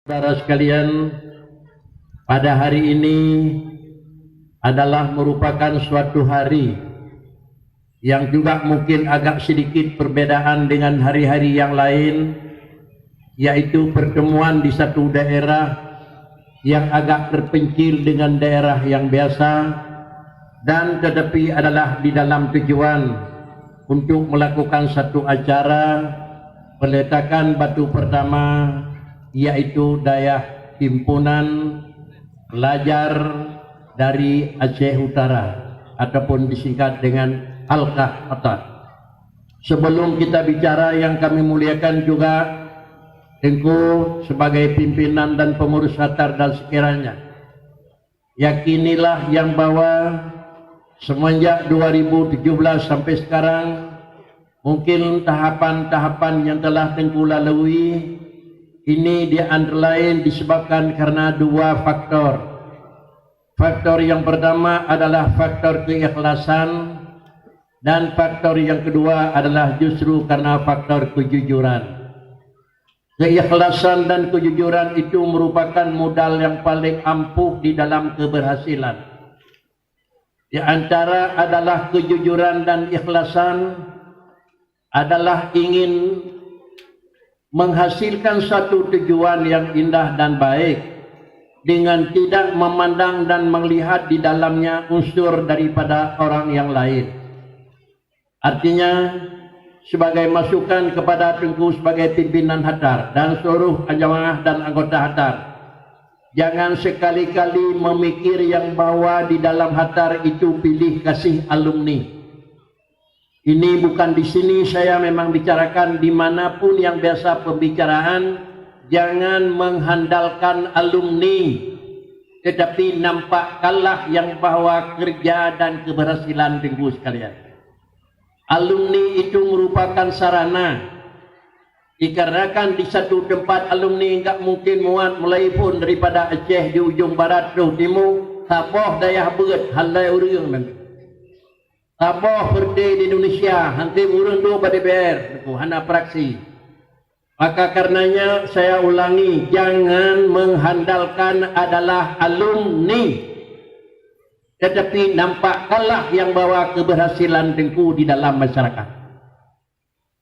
Saudara sekalian, pada hari ini adalah merupakan suatu hari yang juga mungkin agak sedikit perbedaan dengan hari-hari yang lain, yaitu pertemuan di satu daerah yang agak terpencil dengan daerah yang biasa, dan tetapi adalah di dalam tujuan untuk melakukan satu acara peletakan batu pertama, yaitu daya himpunan pelajar dari Aceh Utara ataupun disingkat dengan Al-Kahatan. Sebelum kita bicara, yang kami muliakan juga Tengku sebagai pimpinan dan pengurus Hatar dan sekiranya, yakinilah yang bahwa semenjak 2017 sampai sekarang, mungkin tahapan-tahapan yang telah Tengku lalui ini di antara lain disebabkan karena dua faktor. Faktor yang pertama adalah faktor keikhlasan, dan faktor yang kedua adalah justru karena faktor kejujuran. Keikhlasan dan kejujuran itu merupakan modal yang paling ampuh di dalam keberhasilan. Di antara adalah kejujuran dan ikhlasan adalah ingin menghasilkan satu tujuan yang indah dan baik dengan tidak memandang dan melihat di dalamnya unsur daripada orang yang lain. Artinya, sebagai masukan kepada Tengku sebagai pimpinan Hatar dan seluruh jamaah dan anggota Hatar, jangan sekali-kali memikir yang bahwa di dalam Hatar itu pilih kasih alumni. Ini bukan di sini saya memang bicarakan, dimanapun yang biasa pembicaraan, jangan mengandalkan alumni, tetapi nampak kalah yang bahwa kerja dan keberhasilan Tengku sekalian. Alumni itu merupakan sarana, dikarenakan di satu tempat alumni enggak mungkin muat mulai pun daripada Aceh di ujung barat ke timur, Sabah dayah berat halai urang nanti. Sabah berdiri di Indonesia, nanti urang dua pada BR, hana praksi. Maka karenanya saya ulangi, jangan mengandalkan adalah alumni, tetapi nampak kalah yang bawa keberhasilan Tengku di dalam masyarakat.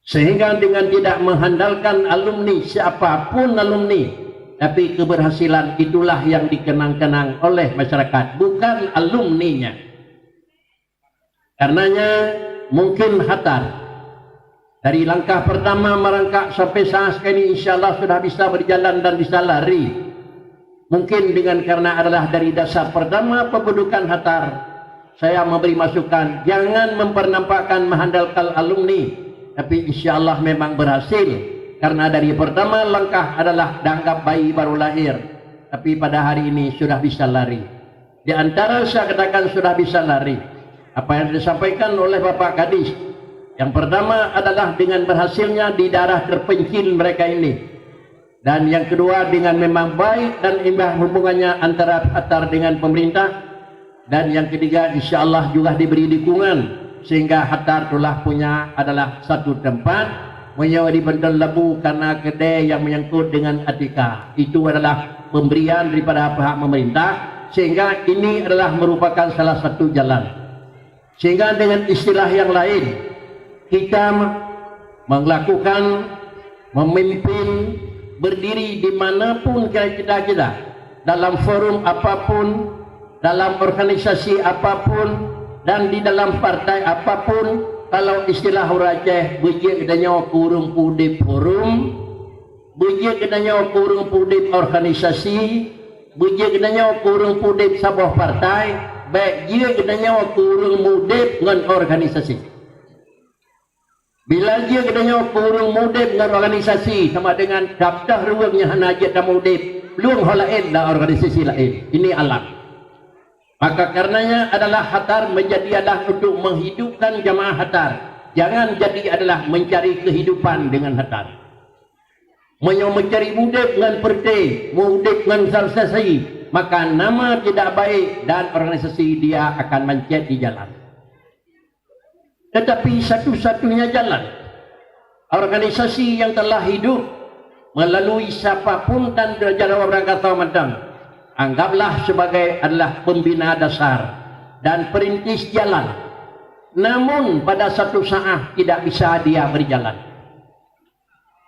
Sehingga dengan tidak mengandalkan alumni, siapapun alumni, tapi keberhasilan itulah yang dikenang-kenang oleh masyarakat, bukan alumninya. Karenanya mungkin Hatar dari langkah pertama merangkak sampai saat ini insyaAllah sudah bisa berjalan dan bisa lari. Mungkin dengan karena adalah dari dasar pertama pembentukan Hatar, saya memberi masukan, jangan mempernampakkan mengandalkan alumni, tapi insyaAllah memang berhasil. Karena dari pertama langkah adalah dianggap bayi baru lahir, tapi pada hari ini sudah bisa lari. Di antara saya katakan sudah bisa lari, apa yang disampaikan oleh Bapak Kadis, yang pertama adalah dengan berhasilnya di daerah terpencil mereka ini, dan yang kedua dengan memang baik dan indah hubungannya antara Hatar dengan pemerintah, dan yang ketiga insyaAllah juga diberi dukungan sehingga Hatar telah punya adalah satu tempat menyewa di Bandar Labu karena kedai yang menyangkut dengan Atika. Itu adalah pemberian daripada pihak pemerintah, sehingga ini adalah merupakan salah satu jalan. Sehingga dengan istilah yang lain, kita melakukan, memimpin, berdiri dimanapun kita, dalam forum apapun, dalam organisasi apapun, dan di dalam partai apapun, kalau istilah orang Aceh, bujik kedanya kurung pudip forum, bujik kedanya kurung pudip organisasi, bujik kedanya kurung pudip sebuah partai, baik dia kedanya kurung mudip dengan organisasi. Bila dia kedanya kurung mudip dengan organisasi, sama dengan daftar ruangnya hana aja dan mudip, belum hal lain dan organisasi lain. Ini alam. Maka karenanya adalah Hatar menjadi adalah untuk menghidupkan jamaah Hatar. Jangan jadi adalah mencari kehidupan dengan Hatar. Mencari mudip dengan partai, mudip dengan organisasi, maka nama tidak baik dan organisasi dia akan mencet di jalan. Tetapi satu-satunya jalan organisasi yang telah hidup melalui siapapun tanpa jalan orang kata madang, anggaplah sebagai adalah pembina dasar dan perintis jalan. Namun pada satu saat tidak bisa dia berjalan.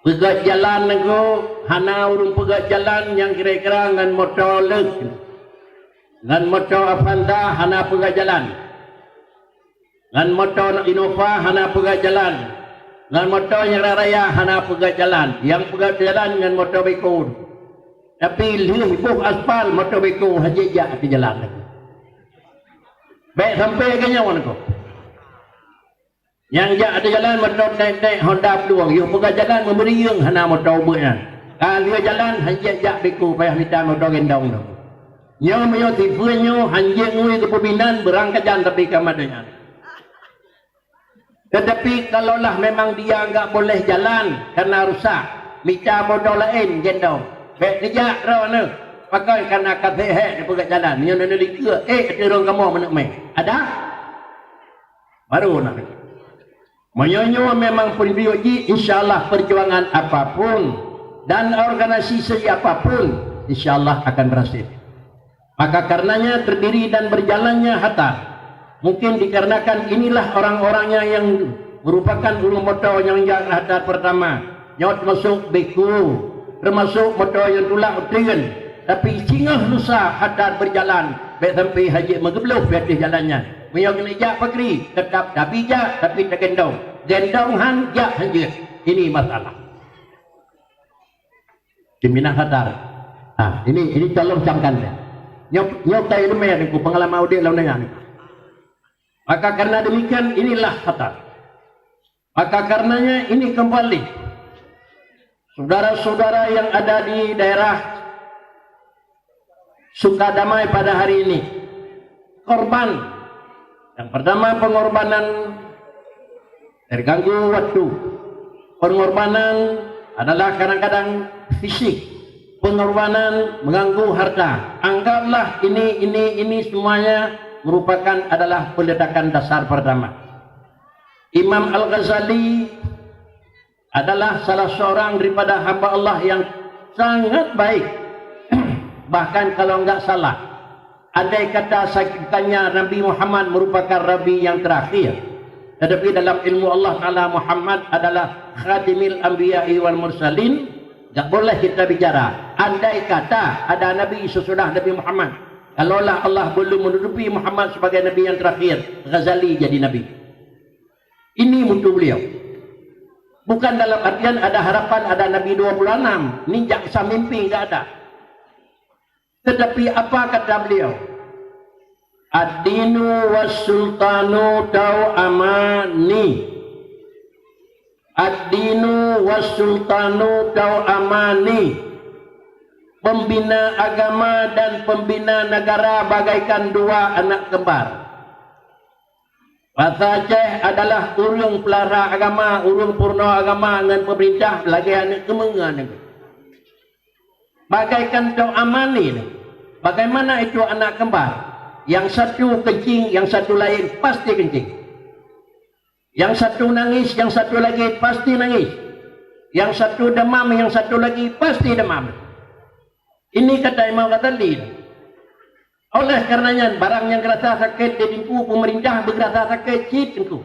Pegat jalan nego, hana urung pegat jalan yang kira-kira dengan motor leg, dengan motor Avanza hana pegat jalan, dengan motor Innova hana pegat jalan, dengan motor yang raya hana pegat jalan. Yang pegat jalan dengan motor beko. Tapi libuh aspal motor beko hajijak di jalan nego. Baik sampai ke nyawa nego. Yang jak ada jalan motor naik Honda peluang, yang pegang jalan memberi yang hana motor ubahnya. Kalau jalan hanjak beku payah minta motor gendong tu. Nyo meyo tipunya hanjak ngui ke pembinaan berangkat jalan tapi kamadanya. Tetapi kalaulah memang dia enggak boleh jalan karena rusak, minta motor lain gendong. Baik dijak rono. Pakai karena kathe di pegang jalan. Nyo nene ke terong kamu menek mai. Ada? Baru nak. Menyonyo memang prinsip insyaAllah perjuangan apapun dan organisasi apapun insyaAllah akan berhasil. Maka karenanya terdiri dan berjalannya Hatta mungkin dikarenakan inilah orang-orangnya yang merupakan ulung motor yang Hatta pertama. Nyot masuk beku, termasuk motor yang tulak utirian. Tapi singah lusa Hatta berjalan baik sampai haji mengebluh di jalannya. Menyok nejak pakri tetap tapi jak tapi tak gendong. Gendong han jak hanjir. Ini masalah. Pimpinan Hatta. Ini calon camkan dia. Nyok tay lumer niku pengalaman audit lawan dengan. Maka karena demikian inilah Hatta. Maka karenanya ini kembali saudara-saudara yang ada di daerah Sukadamai pada hari ini korban. Yang pertama pengorbanan terganggu waktu. Pengorbanan adalah kadang-kadang fisik. Pengorbanan mengganggu harta. Anggaplah ini semuanya merupakan adalah peledakan dasar pertama. Imam Al-Ghazali adalah salah seorang daripada hamba Allah yang sangat baik. Bahkan kalau enggak salah, andai kata sakitannya Nabi Muhammad merupakan Nabi yang terakhir, tetapi dalam ilmu Allah Ta'ala Muhammad adalah khadimil anbiya'i wal mursalin, tak boleh kita bicara andai kata ada Nabi sesudah Nabi Muhammad. Kalaulah Allah belum menutupi Muhammad sebagai Nabi yang terakhir, Ghazali jadi Nabi. Ini mutu beliau. Bukan dalam artian ada harapan ada Nabi 26, ini jaksa mimpi, tidak ada. Tetapi apa kata beliau? Ad-dinu was-sultanu tau'amani. Ad-dinu was-sultanu tau'amani. Pembina agama dan pembina negara bagaikan dua anak kembar. Pasajeh adalah urung pelara agama, urung purna agama dengan pemerintah lagi anak kemengan. Bagaikan tau'amani. Bagaimana itu anak kembar? Yang satu kencing, yang satu lain pasti kencing. Yang satu nangis, yang satu lagi pasti nangis. Yang satu demam, yang satu lagi pasti demam. Ini kata Imam Ghazali. Oleh karenanya barang yang kerasa sakit di tipu pemerintah bergerasa sakit cip tipu.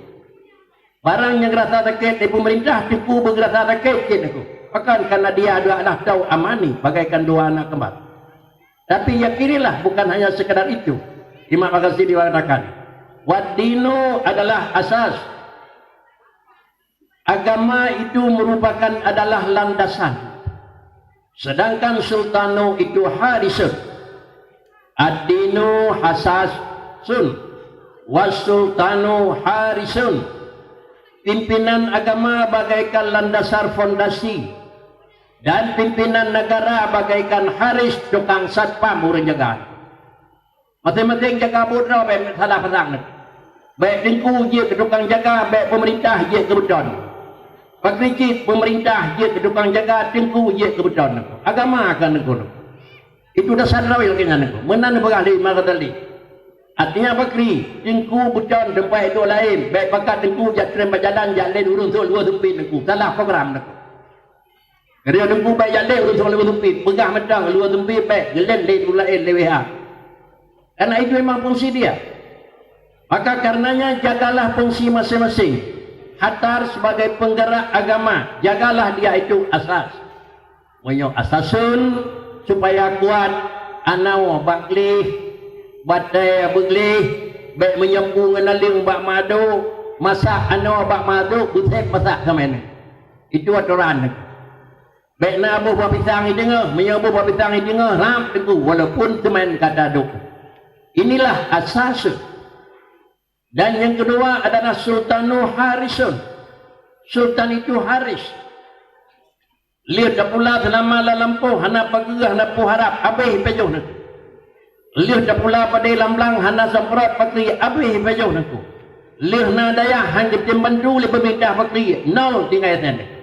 Barang yang kerasa sakit di pemerintah tipu bergerasa sakit cip tipu. Bahkan karena dia adalah tau'amani bagaikan dua anak kembar. Tapi yakinilah bukan hanya sekadar itu. Imam Ghazali diwakilkan. Wad-dinu adalah asas. Agama itu merupakan adalah landasan. Sedangkan sultanu itu harisun. Ad-dinu hasasun. Was-sultanu harisun. Pimpinan agama bagaikan landasan fondasi. Dan pimpinan negara bagaikan haris tukang satpam urang jaga. Masing-masing jaga bodoh baik salah perang. Baik dengku je ke tukang jaga, baik pemerintah je ke bedon. Pakricit pemerintah je ke tukang jaga, dengku je ke bedon. Agama akan negara. Itu dasar rawil kena negara. Menan beralih Ghazali. Artinya bakri, dengku bedon tempat itu lain. Baik pakat dengku jat terima jalan jalan urung tul dua sempit dengku. Salah program negara. Kerana nunggu baik jalik urus orang luar tempat, pegah medang luar tempat baik, geleng dia tulain leweha. Karena itu memang fungsi dia. Maka karenanya jagalah fungsi masing-masing. Hatar sebagai penggerak agama, jagalah dia itu asas. Menyo asasun supaya kuat anau baklih, batai beglih, baik menyambung ngenaling bak madu, masak anau bak madu, butek masak sama ini. Itu aturan. Baik nak abu buah pisang ini dengar, menyabu buah pisang ini dengar, ram tengku, walaupun teman kata duk. Inilah asas. Dan yang kedua adalah Sultanu Harisun. Sultan itu Haris. Lihat dah pula selama lampu, hana pagegah, hana harap, abih pejuh nak. Lihat dah pula pada lamblang, hana semprot patri, abih pejuh nak. Lihat na daya, hanya timbandu, lebih minta patri, nol tinggal sana.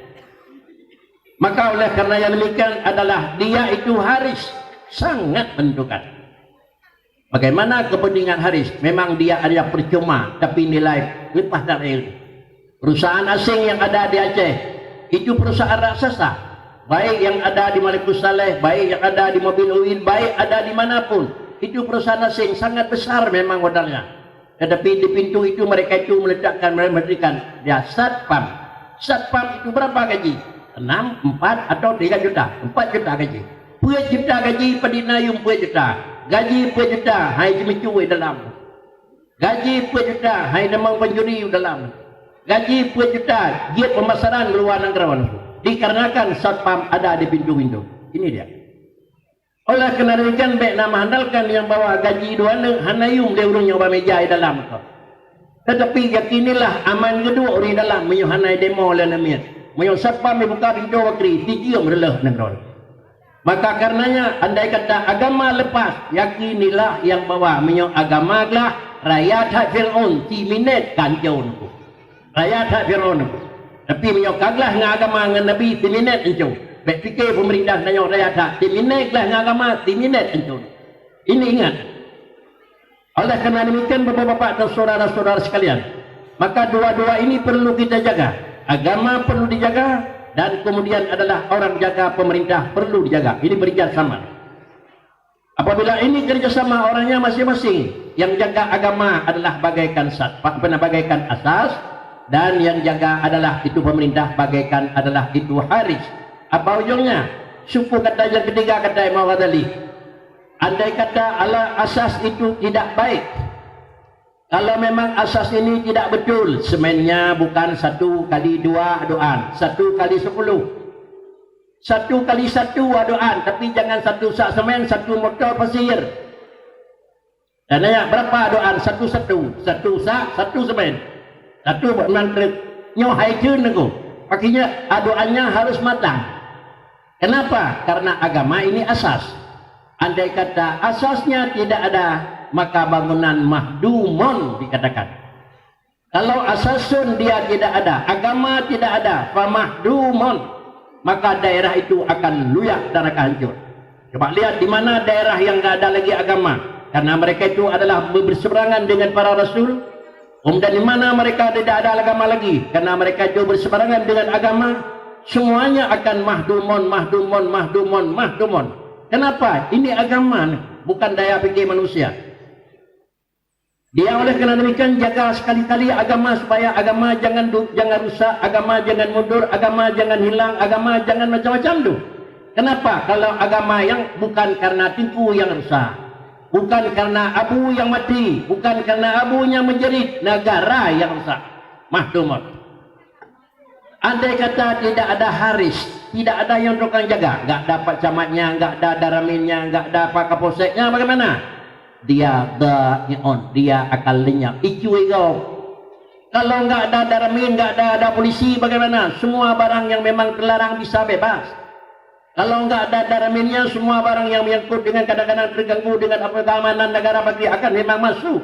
Maka oleh karena yang demikian adalah dia itu Haris sangat menentukan. Bagaimana kepentingan Haris? Memang dia adalah percuma, tapi nilai lepas dari perusahaan asing yang ada di Aceh itu perusahaan raksasa. Baik yang ada di Maluku Saleh, baik yang ada di Mobil Uin, baik ada dimanapun, itu perusahaan asing sangat besar memang modalnya. Tetapi di pintu itu mereka itu meletakkan dia Satpam. Satpam itu berapa gaji? 6, 4 atau 3 juta. 4 juta gaji. 10 juta gaji padina yung 10 juta. Gaji 10 juta hai cemicuy dalam. Gaji 10 juta hai demang penjuri dalam. Gaji 10 juta giat pemasaran luar negara. Dikarenakan satpam ada di pintu-pintu. Ini dia. Oleh kerana demikian baik nama handalkan yang bawa gaji dua hanayum dia urung nyoba meja di dalam tu. Tetapi yakinilah aman kedua di dalam menyuhanai demo dan namanya. Mayo satpam buka pintu wakri dijium relah negara. Maka karenanya andai kata agama lepas, yakinilah yang bawa menyo agama lah rakyat hak Fir'aun ti minit kanjau. Rakyat hak Fir'aun. Tapi menyo kaglah dengan agama dengan Nabi ti minit encu. Baik fikir pemerintah nanyo rakyat hak ti minit lah dengan agama ti minit encu. Ini ingat. Oleh kerana demikian bapak-bapak dan saudara-saudara sekalian, maka dua-dua ini perlu kita jaga. Agama perlu dijaga dan kemudian adalah orang jaga pemerintah perlu dijaga. Ini bekerjasama. Apabila ini kerjasama orangnya masing-masing, yang jaga agama adalah bagaikan bagaikan asas dan yang jaga adalah itu pemerintah bagaikan adalah itu Haris. Apa ujungnya? Suku kata yang ketiga kata Imam Ghazali. Andai kata ala asas itu tidak baik. Kalau memang asas ini tidak betul, semennya bukan 1 kali 2 aduan, 1 kali 10. 1 kali 1 aduan, tapi jangan 1 sak semen, 1 motor pasir. Dan nanya berapa aduan? 1 sak, 1 semen. 1 buat mantrek. Nyoh hai jeun aku. Pakinya aduannya harus matang. Kenapa? Karena agama ini asas. Andai kata asasnya tidak ada, maka bangunan mahdumun dikatakan. Kalau asasun dia tidak ada, agama tidak ada, famahdumun, maka daerah itu akan luyak dan akan hancur. Coba lihat di mana daerah yang tidak ada lagi agama, karena mereka itu adalah berseberangan dengan para rasul. Dan di mana mereka tidak ada agama lagi, karena mereka itu berseberangan dengan agama, semuanya akan mahdumun. Kenapa? Ini agama, bukan daya fikir manusia. Dia oleh kerana demikian jaga sekali-kali agama supaya agama jangan rusak, agama jangan mundur, agama jangan hilang, agama jangan macam-macam tu. Kenapa? Kalau agama yang bukan karena tipu yang rusak, bukan karena abu yang mati, bukan karena abunya menjerit, negara yang rusak. Mahdumun. Andai kata tidak ada Haris, tidak ada yang tukang jaga, enggak dapat camatnya, enggak ada daraminnya, enggak ada pak kapolseknya, bagaimana? Dia dia akan lenyap. Icu ego. Kalau enggak ada daramin, enggak ada polisi, bagaimana? Semua barang yang memang terlarang bisa bebas. Kalau enggak ada daraminnya, semua barang yang menyangkut dengan kadang-kadang terganggu dengan keamanan negara bagi akan memang masuk.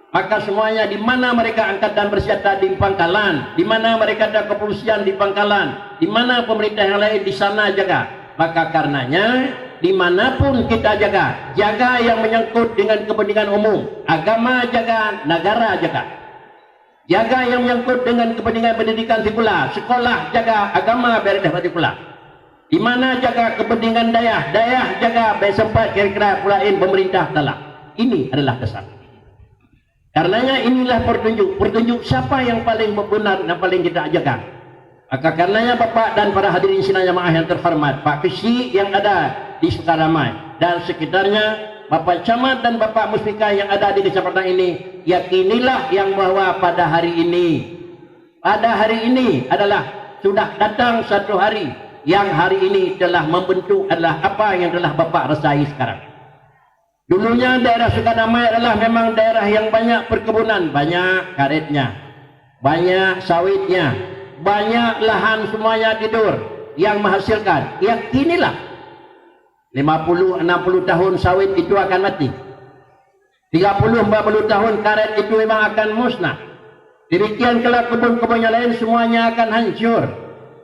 Maka semuanya di mana mereka angkatan bersenjata di pangkalan, di mana mereka ada kepolisian di pangkalan, di mana pemerintah yang lain di sana jaga. Maka karenanya dimanapun kita jaga yang menyangkut dengan kepentingan umum, agama jaga, negara jaga. Jaga yang menyangkut dengan kepentingan pendidikan pula, sekolah jaga, agama beres pula. Di mana jaga kepentingan dayah, dayah jaga bersempat kira-kira pulain pemerintah talak. Ini adalah kesan. Karenanya inilah petunjuk siapa yang paling benar dan paling kita jaga. Maka karenanya Bapak dan para hadirin sidang jamaah yang terhormat, Pak Kesi yang ada di Sukaramai dan sekitarnya, Bapak Camat dan Bapak Muspika yang ada di kecamatan ini, yakinilah yang bahwa pada hari ini adalah sudah datang satu hari yang hari ini telah membentuk adalah apa yang telah Bapak rasai sekarang. Dulunya daerah Sukaramai adalah memang daerah yang banyak perkebunan, banyak karetnya, banyak sawitnya, banyak lahan semuanya tidur yang menghasilkan. Yakinilah 50-60 tahun sawit itu akan mati. 30-40 tahun karet itu memang akan musnah. Demikian kelak kebun-kebun yang lain semuanya akan hancur.